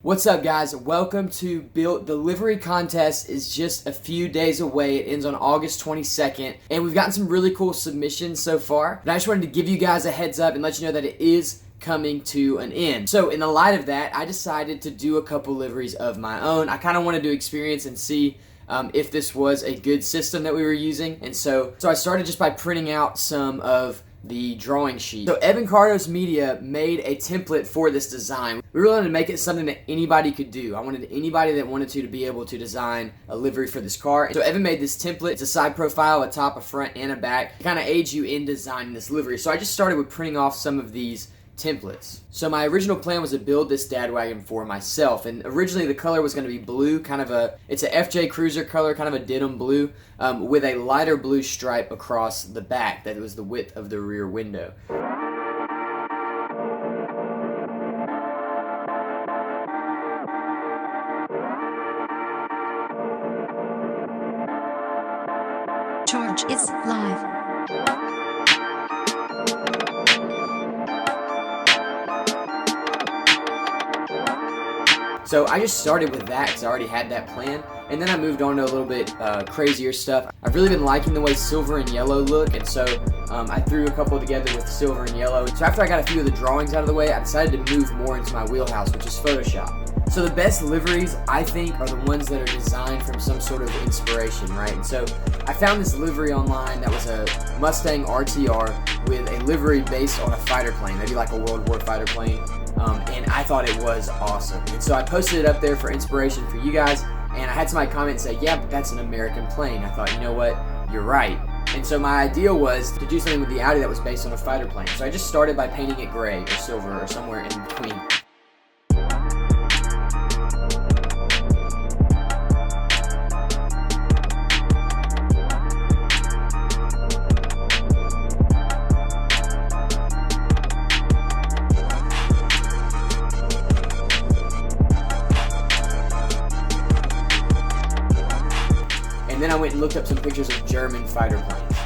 What's up, guys? Welcome to Built. The Livery contest is just a few days away. It ends on August 22nd, and we've gotten some really cool submissions so far. And I just wanted to give you guys a heads up and let you know that it is coming to an end. So in the light of that, I decided to do a couple liveries of my own. I kind of wanted to experience and see if this was a good system that we were using. And so I started just by printing out some of the drawing sheet. So Evan Cardos Media made a template for this design. We really wanted to make it something that anybody could do. I wanted anybody that wanted to be able to design a livery for this car. So Evan made this template. It's a side profile, a top, a front, and a back to kind of aid you in designing this livery. So I just started with printing off some of these templates. So my original plan was to build this dad wagon for myself, and originally the color was going to be blue, it's a FJ Cruiser color, kind of a denim blue, with a lighter blue stripe across the back that was the width of the rear window. Charge is live. So I just started with that because I already had that plan, and then I moved on to a little bit crazier stuff. I've really been liking the way silver and yellow look, and so I threw a couple together with silver and yellow. So after I got a few of the drawings out of the way, I decided to move more into my wheelhouse, which is Photoshop. So the best liveries, I think, are the ones that are designed from some sort of inspiration, right? And so I found this livery online that was a Mustang RTR with a livery based on a fighter plane, maybe like a World War fighter plane. And I thought it was awesome. And so I posted it up there for inspiration for you guys, and I had somebody comment and say, yeah, but that's an American plane. I thought, you know what, you're right. And so my idea was to do something with the Audi that was based on a fighter plane. So I just started by painting it gray or silver or somewhere in between. And then I went and looked up some pictures of German fighter planes.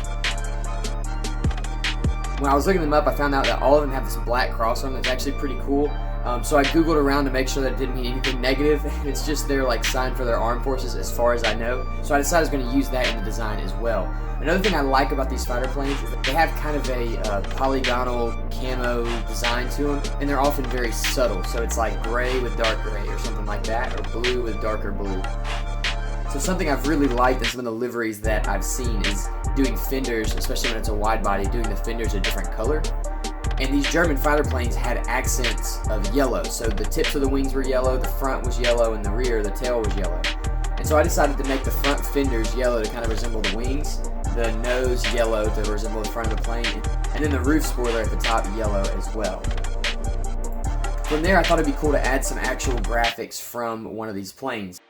When I was looking them up, I found out that all of them have this black cross on them. That's actually pretty cool. So I Googled around to make sure that it didn't mean anything negative. It's just their sign for their armed forces as far as I know. So I decided I was going to use that in the design as well. Another thing I like about these fighter planes is that they have kind of a polygonal camo design to them, and they're often very subtle. So it's like gray with dark gray or something like that, or blue with darker blue. So something I've really liked in some of the liveries that I've seen is doing fenders, especially when it's a wide body, doing the fenders a different color. And these German fighter planes had accents of yellow. So the tips of the wings were yellow, the front was yellow, and the rear, the tail was yellow. And so I decided to make the front fenders yellow to kind of resemble the wings, the nose yellow to resemble the front of the plane, and then the roof spoiler at the top yellow as well. From there, I thought it'd be cool to add some actual graphics from one of these planes.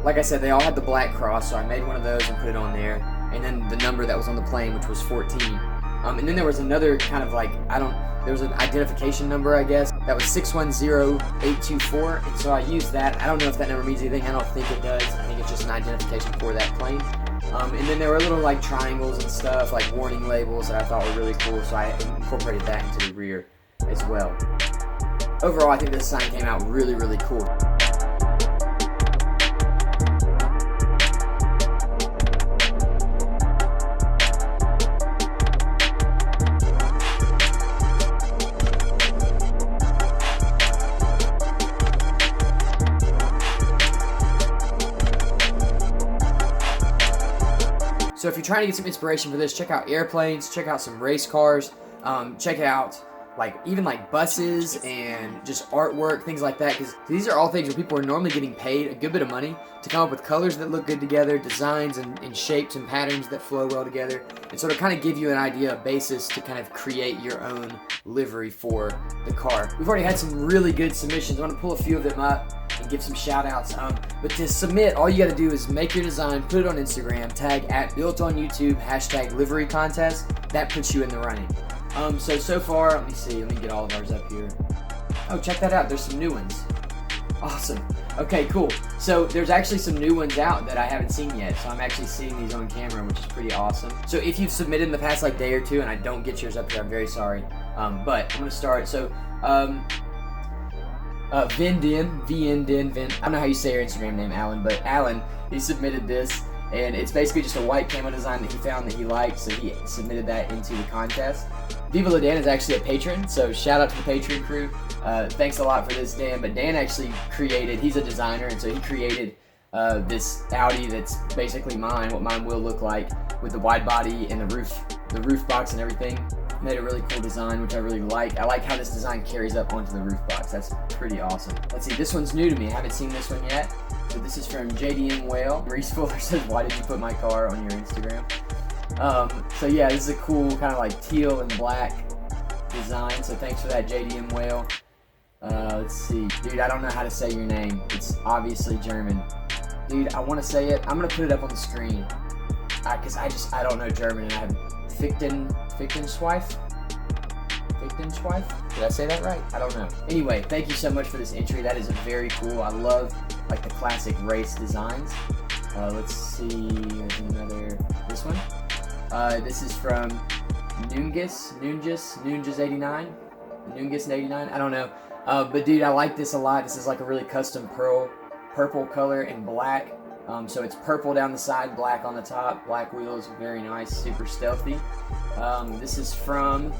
Like I said, they all had the black cross, so I made one of those and put it on there. And then the number that was on the plane, which was 14. And then there was another kind of there was an identification number, I guess, that was 610824. And so I used that. I don't know if that number means anything. I don't think it does. I think it's just an identification for that plane. And then there were little triangles and stuff, like warning labels that I thought were really cool. So I incorporated that into the rear as well. Overall, I think this sign came out really, really cool. So if you're trying to get some inspiration for this, check out airplanes, check out some race cars, check out even buses and just artwork, things like that, because these are all things where people are normally getting paid a good bit of money to come up with colors that look good together, designs and shapes and patterns that flow well together, and so to kind of give you an idea, a basis to kind of create your own livery for the car. We've already had some really good submissions. I want to pull a few of them up and give some shout outs. But to submit, all you got to do is make your design, put it on Instagram, tag @BuiltOnYouTube, #Livery Contest. That puts you in the running. So far, let me see. Let me get all of ours up here. Oh, check that out. There's some new ones. Awesome. Okay, cool. So there's actually some new ones out that I haven't seen yet. So I'm actually seeing these on camera, which is pretty awesome. So if you've submitted in the past like day or two and I don't get yours up here, I'm very sorry. But I'm gonna start. So Vin. I don't know how you say your Instagram name, Alan, but Alan, he submitted this, and it's basically just a white camo design that he found that he liked, so he submitted that into the contest. Viva La Dan is actually a patron, so shout out to the Patreon crew. Thanks a lot for this, Dan. But Dan actually created, he's a designer, and so he created this Audi that's basically mine, what mine will look like, with the wide body and the roof box and everything. Made a really cool design, which I really like. I like how this design carries up onto the roof box. That's pretty awesome. Let's see, this one's new to me. I haven't seen this one yet. So this is from JDM Whale. Reese Fuller says, "Why did you put my car on your Instagram?" So yeah, this is a cool kind of like teal and black design. So thanks for that, JDM Whale. Let's see, dude. I don't know how to say your name. It's obviously German, dude. I want to say it. I'm gonna put it up on the screen because I don't know German, and I have Fichtenschweif? Did I say that right? I don't know. Anyway, thank you so much for this entry. That is very cool. I love like the classic race designs. Let's see. There's another. This one. This is from Nungus 89. Nungus 89. I don't know. But dude, I like this a lot. This is like a really custom purple color and black. So it's purple down the side, black on the top, black wheels, very nice, super stealthy. This is from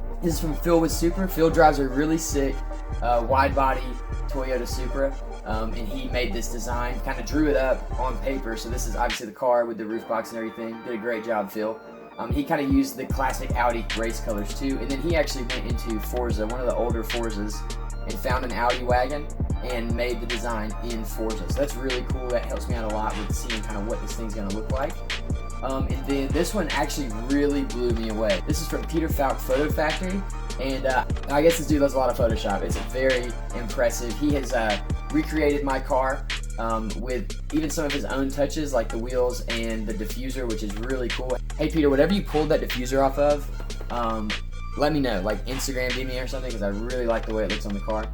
Phil with Supra. Phil drives a really sick wide body Toyota Supra, and he made this design, kind of drew it up on paper. So this is obviously the car with the roof box and everything. Did a great job, Phil. He kind of used the classic Audi race colors too, and then he actually went into Forza, one of the older Forzas, and found an Audi wagon and made the design in Forza. So that's really cool. That helps me out a lot with seeing kind of what this thing's gonna look like. And then this one actually really blew me away. This is from Peter Falk Photo Factory, and I guess this dude does a lot of Photoshop. It's very impressive. He has recreated my car with even some of his own touches, like the wheels and the diffuser, which is really cool. Hey Peter, whatever you pulled that diffuser off of, let me know, like Instagram DM me or something, because I really like the way it looks on the car.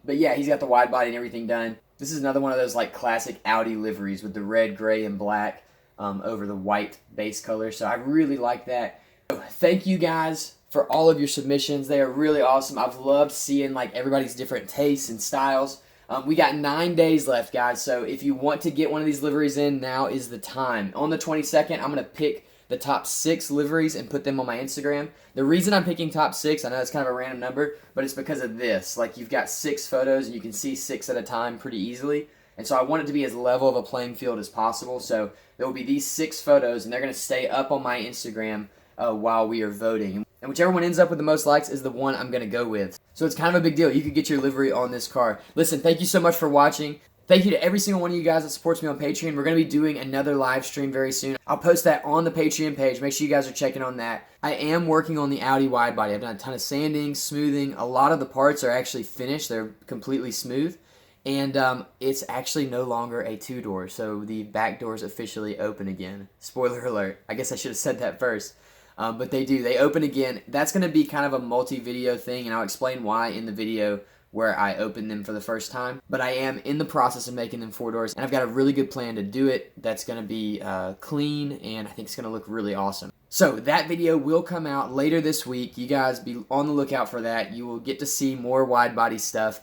But yeah, he's got the wide body and everything done. This is another one of those like classic Audi liveries with the red, gray, and black over the white base color. So I really like that. Thank you guys for all of your submissions. They are really awesome. I've loved seeing like everybody's different tastes and styles. We got 9 days left, guys. So if you want to get one of these liveries in, now is the time. On the 22nd, I'm going to pick the top 6 liveries and put them on my Instagram. The reason I'm picking top 6, I know it's kind of a random number, but it's because of this. Like, you've got 6 photos and you can see 6 at a time pretty easily. And so I want it to be as level of a playing field as possible. So there will be these 6 photos, and they're going to stay up on my Instagram while we are voting. And whichever one ends up with the most likes is the one I'm going to go with. So it's kind of a big deal. You could get your livery on this car. Listen, thank you so much for watching. Thank you to every single one of you guys that supports me on Patreon. We're going to be doing another live stream very soon. I'll post that on the Patreon page. Make sure you guys are checking on that. I am working on the Audi wide body. I've done a ton of sanding, smoothing. A lot of the parts are actually finished. They're completely smooth. And it's actually no longer a 2-door. So the back doors officially open again. Spoiler alert. I guess I should have said that first. But they do. They open again. That's going to be kind of a multi-video thing. And I'll explain why in the video where I open them for the first time. But I am in the process of making them 4 doors, and I've got a really good plan to do it that's going to be clean, and I think it's going to look really awesome. So that video will come out later this week. You guys be on the lookout for that. You will get to see more wide body stuff.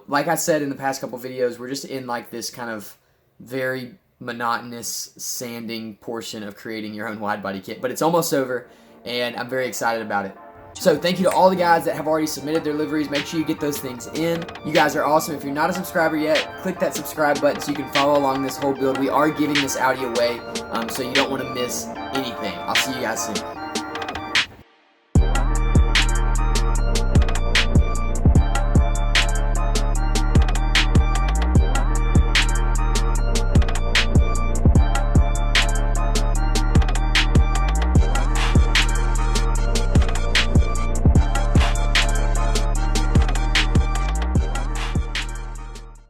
Like I said in the past couple videos, we're just in like this kind of very monotonous sanding portion of creating your own wide body kit, but it's almost over, and I'm very excited about it. So thank you to all the guys that have already submitted their liveries. Make sure you get those things in. You guys are awesome. If you're not a subscriber yet, click that subscribe button so you can follow along this whole build. We are giving this Audi away, so you don't want to miss anything. I'll see you guys soon.